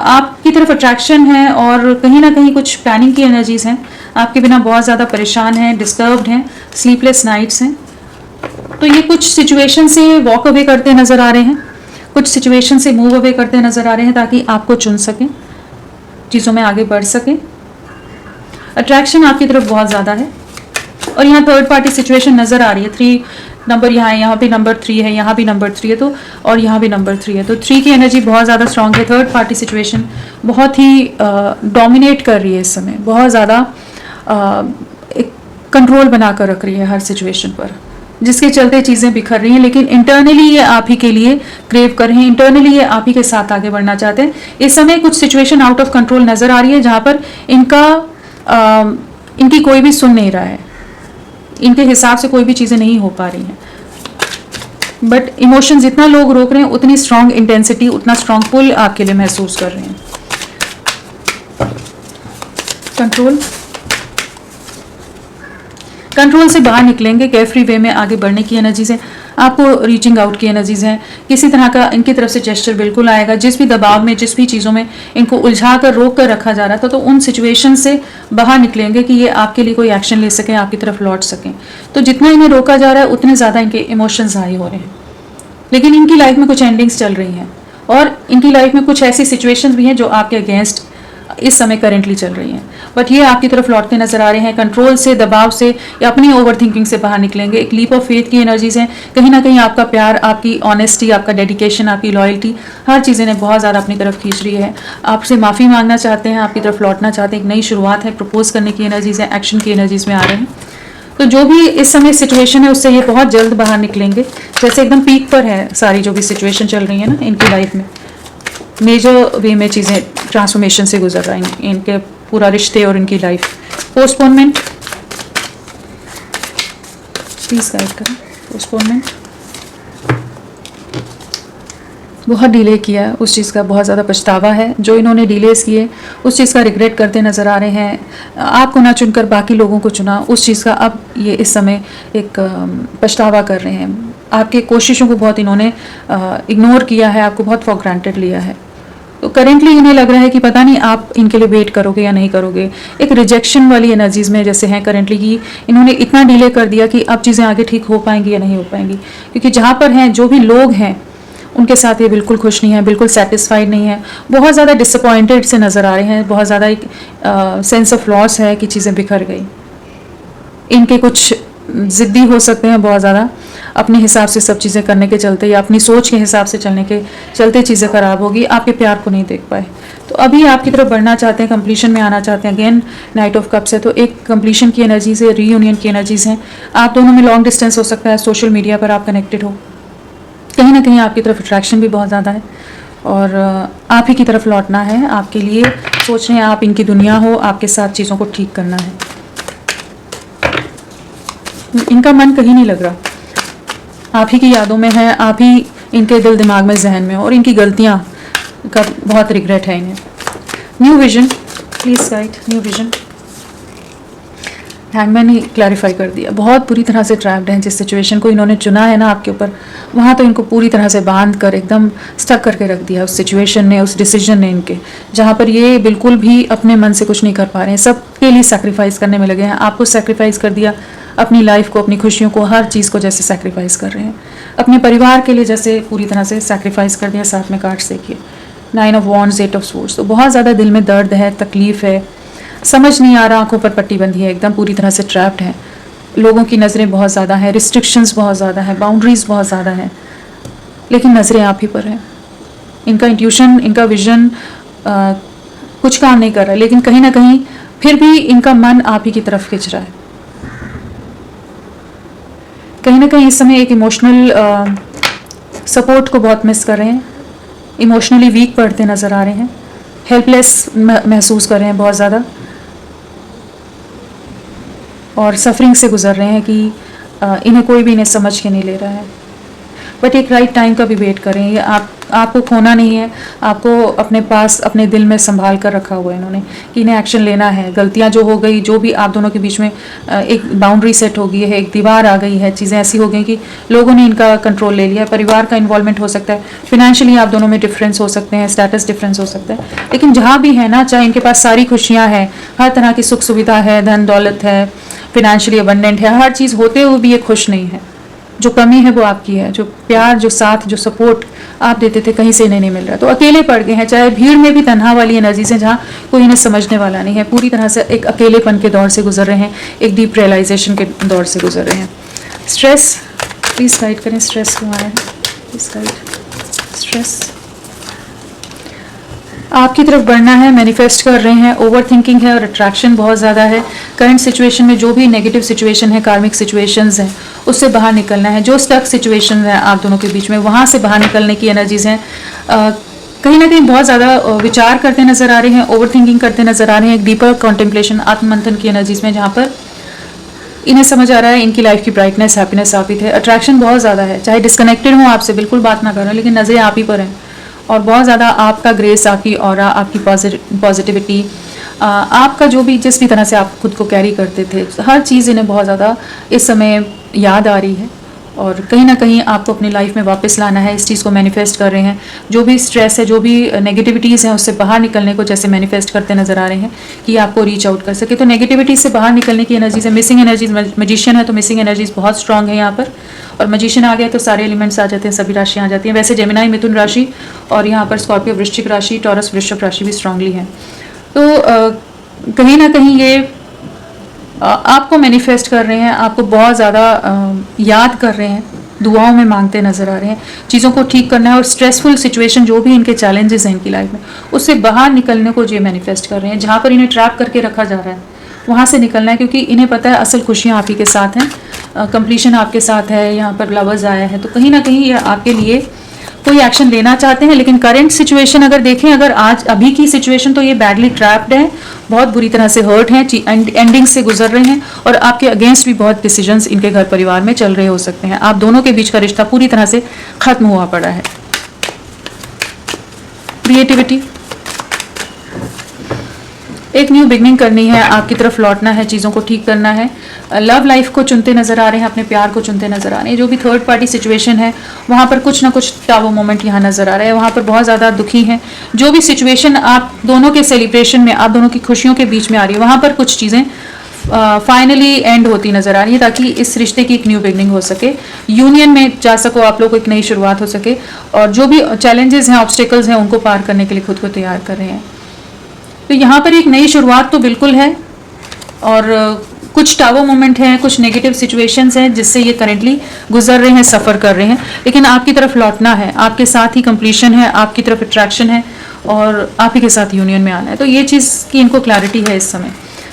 आपकी तरफ अट्रैक्शन है और कहीं ना कहीं कुछ प्लानिंग की एनर्जीज हैं, आपके बिना बहुत ज़्यादा परेशान हैं, डिस्टर्ब्ड हैं, स्लीपलेस नाइट्स हैं। तो ये कुछ सिचुएशन से वॉक अवे करते नज़र आ रहे हैं, कुछ सिचुएशन से मूव अवे करते नज़र आ रहे हैं, ताकि आपको चुन सकें, चीज़ों में आगे बढ़ सकें। अट्रैक्शन आपकी तरफ बहुत ज़्यादा है। और यहाँ थर्ड पार्टी सिचुएशन नज़र आ रही है, 3 नंबर यहाँ है, यहाँ भी नंबर 3 है, यहाँ भी नंबर 3 है, तो और यहाँ भी नंबर 3 है, तो 3 की एनर्जी बहुत ज़्यादा स्ट्रांग है। थर्ड पार्टी सिचुएशन बहुत ही डोमिनेट कर रही है इस समय, बहुत ज़्यादा एक कंट्रोल बना कर रख रही है हर सिचुएशन पर, जिसके चलते चीज़ें बिखर रही हैं। लेकिन इंटरनली ये आप ही के लिए क्रेव कर रहे हैं, इंटरनली ये आप ही के साथ आगे बढ़ना चाहते हैं। इस समय कुछ सिचुएशन आउट ऑफ कंट्रोल नज़र आ रही है, जहाँ पर इनकी कोई भी सुन नहीं रहा है, इनके हिसाब से कोई भी चीज़ें नहीं हो पा रही हैं। बट इमोशंस जितना लोग रोक रहे हैं, उतनी स्ट्रांग इंटेंसिटी, उतना स्ट्रांग पुल आपके लिए महसूस कर रहे हैं। कंट्रोल से बाहर निकलेंगे, केयरफ्री वे में आगे बढ़ने की एनर्जीज हैं, आपको रीचिंग आउट की एनर्जीज हैं, किसी तरह का इनकी तरफ से जेस्चर बिल्कुल आएगा। जिस भी दबाव में, जिस भी चीज़ों में इनको उलझा कर, रोक कर रखा जा रहा था, तो उन सिचुएशन से बाहर निकलेंगे कि ये आपके लिए कोई एक्शन ले सकें, आपकी तरफ लौट सकें। तो जितना इन्हें रोका जा रहा है, उतने ज़्यादा इनके इमोशंस हाई हो रहे हैं। लेकिन इनकी लाइफ में कुछ एंडिंग्स चल रही हैं, और इनकी लाइफ में कुछ ऐसी सिचुएशंस भी हैं जो आपके अगेंस्ट इस समय करेंटली चल रही हैं, बट ये आपकी तरफ लौटते नजर आ रहे हैं। कंट्रोल से, दबाव से, या अपनी ओवर थिंकिंग से बाहर निकलेंगे। एक लीप ऑफ फेथ की एनर्जीज हैं, कहीं ना कहीं आपका प्यार, आपकी ऑनेस्टी, आपका डेडिकेशन, आपकी लॉयल्टी, हर चीज़ें ने बहुत ज़्यादा अपनी तरफ खींच रही है। आपसे माफ़ी मांगना चाहते हैं, आपकी तरफ लौटना चाहते हैं, एक नई शुरुआत है, प्रपोज करने की एनर्जीज है, एक्शन की एनर्जीज में आ रहे हैं। तो जो भी इस समय सिचुएशन है, उससे ये बहुत जल्द बाहर निकलेंगे, जैसे एकदम पीक पर है सारी जो भी सिचुएशन चल रही है ना इनकी लाइफ में। मेजर वे में चीज़ें ट्रांसफॉर्मेशन से गुजर रहा है इनके पूरा रिश्ते और इनकी लाइफ। पोस्टपोनमेंट प्लीज़ गाइड करें। पोस्टपोनमेंट बहुत डिले किया है, उस चीज़ का बहुत ज़्यादा पछतावा है। जो इन्होंने डिलेस किए, उस चीज़ का रिग्रेट करते नज़र आ रहे हैं। आपको ना चुनकर बाकी लोगों को चुना, उस चीज़ का अब ये इस समय एक पछतावा कर रहे हैं। आपके कोशिशों को बहुत इन्होंने इग्नोर किया है, आपको बहुत फॉर ग्रांटेड लिया है। तो करेंटली इन्हें लग रहा है कि पता नहीं आप इनके लिए वेट करोगे या नहीं करोगे। एक रिजेक्शन वाली एनर्जीज में जैसे हैं करेंटली, कि इन्होंने इतना डिले कर दिया कि अब चीज़ें आगे ठीक हो पाएंगी या नहीं हो पाएंगी। क्योंकि जहाँ पर हैं, जो भी लोग हैं, उनके साथ ये बिल्कुल खुश नहीं है, बिल्कुल सेटिस्फाइड नहीं है, बहुत ज़्यादा डिसअपॉइंटेड से नज़र आ रहे हैं। बहुत ज़्यादा एक सेंस ऑफ लॉस है कि चीज़ें बिखर गई। इनके कुछ ज़िद्दी हो सकते हैं बहुत ज़्यादा, अपने हिसाब से सब चीज़ें करने के चलते या अपनी सोच के हिसाब से चलने के चलते चीज़ें ख़राब होगी, आपके प्यार को नहीं देख पाए। तो अभी आपकी तरफ बढ़ना चाहते हैं, कंप्लीशन में आना चाहते हैं। अगेन नाइट ऑफ कप्स है, तो एक कंप्लीशन की एनर्जीज है, रीयूनियन की एनर्जीज हैं। आप दोनों में लॉन्ग डिस्टेंस हो सकता है, सोशल मीडिया पर आप कनेक्टेड हो, कहीं ना कहीं आपकी तरफ अट्रैक्शन भी बहुत ज़्यादा है। और आप ही की तरफ लौटना है, आपके लिए सोच रहे हैं, आप इनकी दुनिया हो, आपके साथ चीज़ों को ठीक करना है। इनका मन कहीं नहीं लग रहा, आप ही की यादों में है, आप ही इनके दिल दिमाग में, जहन में हो, और इनकी गलतियाँ का बहुत रिग्रेट है इन्हें। New vision please guide, new vision. Hangman ने क्लैरिफाई कर दिया, बहुत बुरी तरह से ट्रैप्ड हैं। जिस सिचुएशन को इन्होंने चुना है ना आपके ऊपर, वहाँ तो इनको पूरी तरह से बांध कर एकदम स्टक करके रख दिया उस सिचुएशन ने, उस डिसीजन ने इनके, जहाँ पर ये बिल्कुल भी अपने मन से कुछ नहीं कर पा रहे हैं, सबके लिए सैक्रिफाइस करने में लगे हैं। आपको सैक्रिफाइस कर दिया, अपनी लाइफ को, अपनी खुशियों को, हर चीज़ को जैसे सैक्रिफाइस कर रहे हैं, अपने परिवार के लिए जैसे पूरी तरह से सैक्रिफाइस कर दिया। साथ में कार्ड्स देखिए, 9 ऑफ वॉन्ड्स, 8 ऑफ स्वॉर्ड्स। तो बहुत ज़्यादा दिल में दर्द है, तकलीफ़ है, समझ नहीं आ रहा, आंखों पर पट्टी बंधी है, एकदम पूरी तरह से ट्रैप्ड है। लोगों की नज़रें बहुत ज़्यादा हैं, रिस्ट्रिक्शंस बहुत ज़्यादा है, बाउंड्रीज बहुत ज़्यादा है, लेकिन नज़रें आप ही पर हैं। इनका इंट्यूशन, इनका विजन कुछ काम नहीं कर रहा है, लेकिन कहीं ना कहीं फिर भी इनका मन आप ही की तरफ खिंच रहा है। कहीं ना कहीं इस समय एक इमोशनल सपोर्ट को बहुत मिस कर रहे हैं, इमोशनली वीक पड़ते नज़र आ रहे हैं, हेल्पलेस महसूस कर रहे हैं बहुत ज़्यादा, और सफरिंग से गुजर रहे हैं कि इन्हें कोई भी इन्हें समझ के नहीं ले रहा है। बट एक राइट टाइम का भी वेट करें, ये आपको खोना नहीं है, आपको अपने पास, अपने दिल में संभाल कर रखा हुआ है इन्होंने कि इन्हें एक्शन लेना है। गलतियां जो हो गई, जो भी आप दोनों के बीच में एक बाउंड्री सेट हो गई है, एक दीवार आ गई है, चीज़ें ऐसी हो गई कि लोगों ने इनका कंट्रोल ले लिया है, परिवार का इन्वॉल्वमेंट हो सकता है, फिनेंशियली आप दोनों में डिफरेंस हो सकते हैं, स्टेटस डिफरेंस हो सकता है, लेकिन जहाँ भी है ना, चाहे इनके पास सारी खुशियाँ हैं, हर तरह की सुख सुविधा है, धन दौलत है, फिनेंशियली अबंडेंट है, हर चीज़ होते हुए भी ये खुश नहीं है। जो कमी है वो आपकी है, जो प्यार, जो साथ, जो सपोर्ट आप देते थे, कहीं से इन्हें नहीं मिल रहा, तो अकेले पड़ गए हैं। चाहे भीड़ में भी तन्हा वाली एनर्जीज हैं, जहाँ कोई इन्हें समझने वाला नहीं है, पूरी तरह से एक अकेलेपन के दौर से गुजर रहे हैं, एक डीप रियलाइजेशन के दौर से गुजर रहे हैं। स्ट्रेस प्लीज गाइड करें, स्ट्रेस क्यों आया है, प्लीज गाइड। स्ट्रेस आपकी तरफ बढ़ना है, मैनिफेस्ट कर रहे हैं, ओवर थिंकिंग है और अट्रैक्शन बहुत ज़्यादा है। करंट सिचुएशन में जो भी नेगेटिव सिचुएशन है, कार्मिक सिचुएशंस हैं, उससे बाहर निकलना है। जो स्टक सिचुएशन है आप दोनों के बीच में, वहाँ से बाहर निकलने की एनर्जीज़ हैं। कहीं ना कहीं बहुत ज़्यादा विचार करते नज़र आ रहे हैं, ओवर थिंकिंग करते नज़र आ रहे हैं, एक डीपर कॉन्टेम्पलेशन, आत्ममंथन की एनर्जीज़ में, जहाँ पर इन्हें समझ आ रहा है इनकी लाइफ की ब्राइटनेस, हैप्पीनेस आप ही थे। अट्रैक्शन बहुत ज़्यादा है, चाहे डिस्कनेक्टेड हो आपसे, बिल्कुल बात ना कर रहे हो, लेकिन नज़रें आप ही पर हैं, और बहुत ज़्यादा आपका ग्रेस, आपकी ऑरा, आपकी पॉजिटिविटी, आपका जो भी, जिस भी तरह से आप खुद को कैरी करते थे, हर चीज़ इन्हें बहुत ज़्यादा इस समय याद आ रही है, और कहीं ना कहीं आपको अपनी लाइफ में वापस लाना है। इस चीज़ को मैनिफेस्ट कर रहे हैं, जो भी स्ट्रेस है, जो भी नेगेटिविटीज़ हैं, उससे बाहर निकलने को जैसे मैनिफेस्ट करते नज़र आ रहे हैं कि आपको रीच आउट कर सके। तो नेगेटिविटी से बाहर निकलने की एनर्जीज है, मिसिंग एनर्जीज, मजिशियन है तो मिसिंग एनर्जीज बहुत स्ट्रांग है यहाँ पर, और मजिशियन आ गया तो सारे एलिमेंट्स आ जाते हैं, सभी राशियाँ आ जाती हैं। वैसे जेमिनाई मिथुन राशि और यहाँ पर स्कॉर्पियो वृश्चिक राशि, टॉरस वृषभ राशि भी स्ट्रांगली है। तो कहीं ना कहीं ये आपको मैनिफेस्ट कर रहे हैं, आपको बहुत ज़्यादा याद कर रहे हैं, दुआओं में मांगते नज़र आ रहे हैं। चीज़ों को ठीक करना है, और स्ट्रेसफुल सिचुएशन जो भी इनके चैलेंजेस हैं इनकी लाइफ में, उससे बाहर निकलने को ये मैनिफेस्ट कर रहे हैं। जहाँ पर इन्हें ट्रैप करके रखा जा रहा है, वहाँ से निकलना है, क्योंकि इन्हें पता है असल खुशियाँ आप ही के साथ हैं, कंप्लीशन आपके साथ है। यहाँ पर लवर्स आया है, तो कहीं ना कहीं ये आपके लिए कोई एक्शन लेना चाहते हैं, लेकिन करंट सिचुएशन अगर देखें, अगर आज अभी की सिचुएशन, तो ये बैडली ट्रैप्ड है, बहुत बुरी तरह से हर्ट हैं, एंडिंग से गुजर रहे हैं, और आपके अगेंस्ट भी बहुत डिसीजंस इनके घर परिवार में चल रहे हो सकते हैं। आप दोनों के बीच का रिश्ता पूरी तरह से खत्म हुआ पड़ा है। क्रिएटिविटी, एक न्यू बिगनिंग करनी है, आपकी तरफ लौटना है, चीज़ों को ठीक करना है। लव लाइफ को चुनते नज़र आ रहे हैं, अपने प्यार को चुनते नज़र आ रहे हैं। जो भी थर्ड पार्टी सिचुएशन है, वहाँ पर कुछ ना कुछ टावो मोमेंट यहाँ नज़र आ रहा है, वहाँ पर बहुत ज़्यादा दुखी हैं। जो भी सिचुएशन आप दोनों के सेलिब्रेशन में, आप दोनों की खुशियों के बीच में आ रही है, वहाँ पर कुछ चीज़ें फाइनली एंड होती नज़र आ रही है, ताकि इस रिश्ते की एक न्यू बिगनिंग हो सके, यूनियन में जा सको आप लोग को, एक नई शुरुआत हो सके, और जो भी चैलेंजेस हैं, ऑब्स्टिकल्स हैं, उनको पार करने के लिए खुद को तैयार कर रहे हैं। तो यहाँ पर एक नई शुरुआत तो बिल्कुल है, और कुछ टावो मोमेंट हैं, कुछ नेगेटिव सिचुएशंस हैं जिससे ये करेंटली गुजर रहे हैं, सफ़र कर रहे हैं, लेकिन आपकी तरफ लौटना है, आपके साथ ही कंप्लीशन है, आपकी तरफ अट्रैक्शन है, और आप ही के साथ यूनियन में आना है। तो ये चीज़ की इनको क्लैरिटी है इस समय।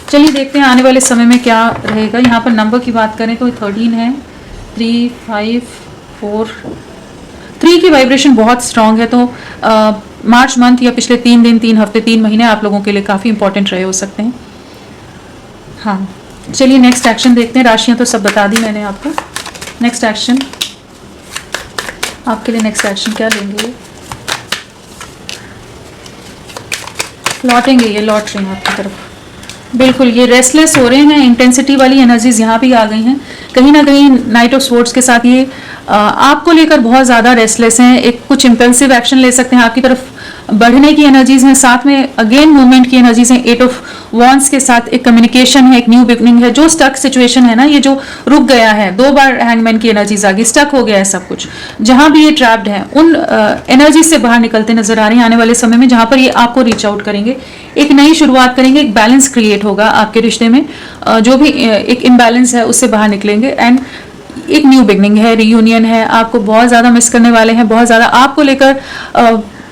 चलिए देखते हैं आने वाले समय में क्या रहेगा। यहाँ पर नंबर की बात करें तो 13 है, 3, 5, 4, 3 की वाइब्रेशन बहुत स्ट्रांग है, तो मार्च मंथ या पिछले 3 दिन, 3 हफ्ते, 3 महीने आप लोगों के लिए काफ़ी इंपॉर्टेंट रहे हो सकते हैं। हाँ, चलिए नेक्स्ट एक्शन देखते हैं। राशियां तो सब बता दी मैंने आपको। नेक्स्ट एक्शन आपके लिए, नेक्स्ट एक्शन क्या लेंगे? लौटेंगे, ये लौट रहे हैं आपकी तरफ। बिल्कुल, ये रेस्टलेस हो रहे हैं, इंटेंसिटी वाली एनर्जीज यहाँ भी आ गई हैं। कहीं ना कहीं नाइट ऑफ स्वॉर्ड्स के साथ ये आपको लेकर बहुत ज़्यादा रेस्टलेस हैं। एक कुछ इंपल्सिव एक्शन ले सकते हैं, आपकी तरफ बढ़ने की एनर्जीज हैं, साथ में अगेन मूवमेंट की एनर्जीज हैं। 8 ऑफ वॉन्ड्स के साथ एक कम्युनिकेशन है, एक न्यू बिगनिंग है। जो स्टक सिचुएशन है ना, ये जो रुक गया है, 2 बार हैंगमैन की एनर्जीज आ गई, स्टक हो गया है सब कुछ, जहां भी ये ट्रैप्ड है, उन एनर्जीज से बाहर निकलते नजर आ रहे हैं आने वाले समय में, जहां पर ये आपको रीच आउट करेंगे, एक नई शुरुआत करेंगे, एक बैलेंस क्रिएट होगा आपके रिश्ते में। जो भी एक इम्बैलेंस है उससे बाहर निकलेंगे एंड एक न्यू बिगनिंग है, रीयूनियन है। आपको बहुत ज़्यादा मिस करने वाले हैं, बहुत ज़्यादा आपको लेकर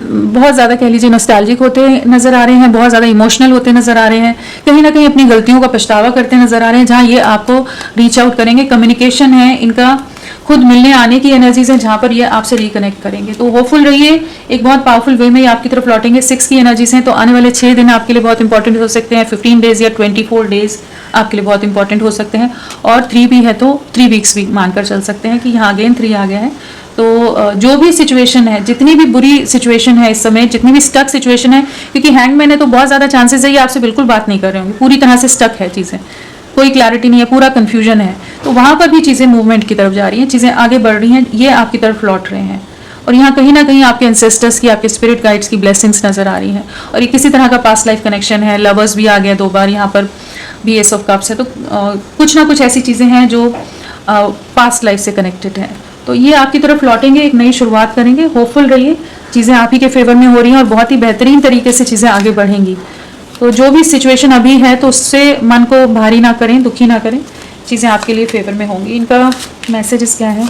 बहुत ज़्यादा कह लीजिए नॉस्टैल्जिक होते नज़र आ रहे हैं, बहुत ज़्यादा इमोशनल होते नज़र आ रहे हैं, कहीं ना कहीं अपनी गलतियों का पछतावा करते नज़र आ रहे हैं, जहाँ ये आपको रीच आउट करेंगे। कम्युनिकेशन है इनका, खुद मिलने आने की एनर्जीज हैं, जहाँ पर ये आपसे रिकनेक्ट करेंगे। तो होपफुल रहिए, एक बहुत पावरफुल वे में ये आपकी तरफ लौटेंगे। 6 की एनर्जीज हैं, तो आने वाले 6 दिन आपके लिए बहुत इंपॉर्टेंट हो सकते हैं। 15 डेज या 24 डेज आपके लिए बहुत इंपॉर्टेंट हो सकते हैं, और 3 भी है तो 3 वीक्स भी मानकर चल सकते हैं कि यहाँ अगेन 3 आ गया है। तो जो भी सिचुएशन है, जितनी भी बुरी सिचुएशन है इस समय, जितनी भी स्टक सिचुएशन है, क्योंकि हैंगमैन है तो बहुत ज़्यादा चांसेस है ये आपसे बिल्कुल बात नहीं कर रहे होंगे, पूरी तरह से स्टक है चीज़ें, कोई क्लैरिटी नहीं है, पूरा कन्फ्यूजन है। तो वहाँ पर भी चीज़ें मूवमेंट की तरफ जा रही हैं, चीज़ें आगे बढ़ रही हैं, ये आपकी तरफ लौट रहे हैं। और यहाँ कहीं ना कहीं आपके एंसेस्टर्स की, आपके स्पिरिट गाइड्स की ब्लेसिंग्स नज़र आ रही हैं, और ये किसी तरह का पास्ट लाइफ कनेक्शन है। लवर्स भी आ गया 2 बार, यहाँ पर भी एस ऑफ कप्स है, तो कुछ ना कुछ ऐसी चीज़ें हैं जो पास्ट लाइफ से कनेक्टेड है। तो ये आपकी तरफ लौटेंगे, एक नई शुरुआत करेंगे। होपफुल रहिए, चीज़ें आप ही के फेवर में हो रही हैं और बहुत ही बेहतरीन तरीके से चीज़ें आगे बढ़ेंगी। तो जो भी सिचुएशन अभी है, तो उससे मन को भारी ना करें, दुखी ना करें, चीज़ें आपके लिए फेवर में होंगी। इनका मैसेजेस क्या है?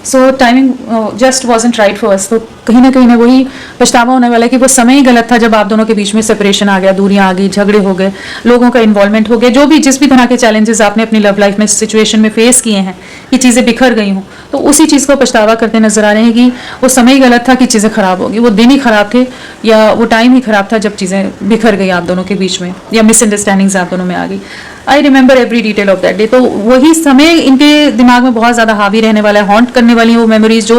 So timing just wasn't right for us. तो कहीं ना कहीं वही पछतावा होने वाला है कि वो समय ही गलत था, जब आप दोनों के बीच में सेपरेशन आ गया, दूरियां आ गई, झगड़े हो गए, लोगों का इन्वॉल्वमेंट हो गया, जो भी जिस भी तरह के चैलेंजेस आपने अपनी लव लाइफ में सिचुएशन में फेस किए हैं कि चीज़ें बिखर गई हों, तो उसी चीज़ को पछतावा करते नजर आ रहे हैं कि वो समय ही गलत था कि चीज़ें खराब होगी, वो दिन ही खराब थे या वो टाइम ही खराब था जब चीज़ें बिखर गई आप दोनों के बीच में, या मिसअंडरस्टैंडिंग्स आप दोनों में आ गई। I remember every detail of that day. तो वही समय इनके दिमाग में बहुत ज़्यादा हावी रहने वाला है, हॉन्ट करने वाली वो मेमोरीज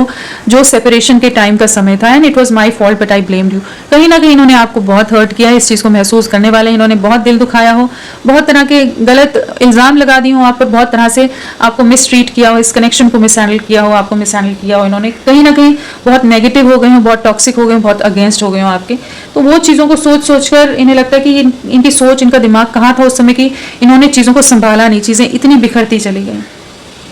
जो सेपरेशन के टाइम का समय था। And it was my fault but I blamed you. कहीं ना कहीं इन्होंने आपको बहुत हर्ट किया है, इस चीज़ को महसूस करने वाले इन्होंने बहुत दिल दुखाया हो, बहुत तरह के गलत इल्ज़ाम लगा दिए हो आप पर, बहुत तरह से आपको मिस ट्रीट किया हो, इस कनेक्शन को मिस हैंडल किया हो, आपको मिस हैंडल किया हो इन्होंने, कहीं ना कहीं बहुत नेगेटिव हो गए हो, बहुत टॉक्सिक हो गए हो, बहुत अगेंस्ट हो गए हो आपके। तो वो चीज़ों को सोच कर इन्हें लगता है कि इनकी सोच, इनका दिमाग कहाँ था उस समय कि इन्होंने चीज़ों को संभाला नहीं, चीज़ें इतनी बिखरती चली गई।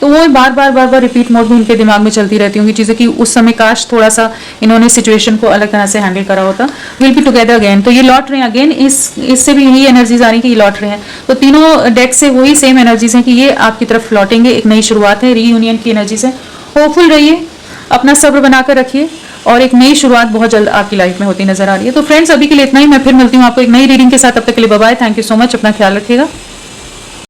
तो वो बार बार रिपीट मोड में इनके दिमाग में चलती रहती होंगी चीज़ें कि उस समय काश थोड़ा सा इन्होंने सिचुएशन को अलग तरह से हैंडल करा होता। Will be together again. तो ये लौट रहे हैं अगेन, इससे भी यही एनर्जीज आ रही है कि ये लौट रहे हैं। तो तीनों डेक से वही सेम एनर्जीज हैं कि ये आपकी तरफ लौटेंगे, एक नई शुरुआत है, रीयूनियन की एनर्जीज है। होपफुल रहिए, अपना सब्र बनाकर रखिए, और एक नई शुरुआत बहुत जल्द आपकी लाइफ में होती नजर आ रही है। तो फ्रेंड्स, अभी के लिए इतना ही। मैं फिर मिलती हूँ आपको एक नई रीडिंग के साथ। तब तक के लिए bye bye. Thank you so much. अपना ख्याल रखिएगा।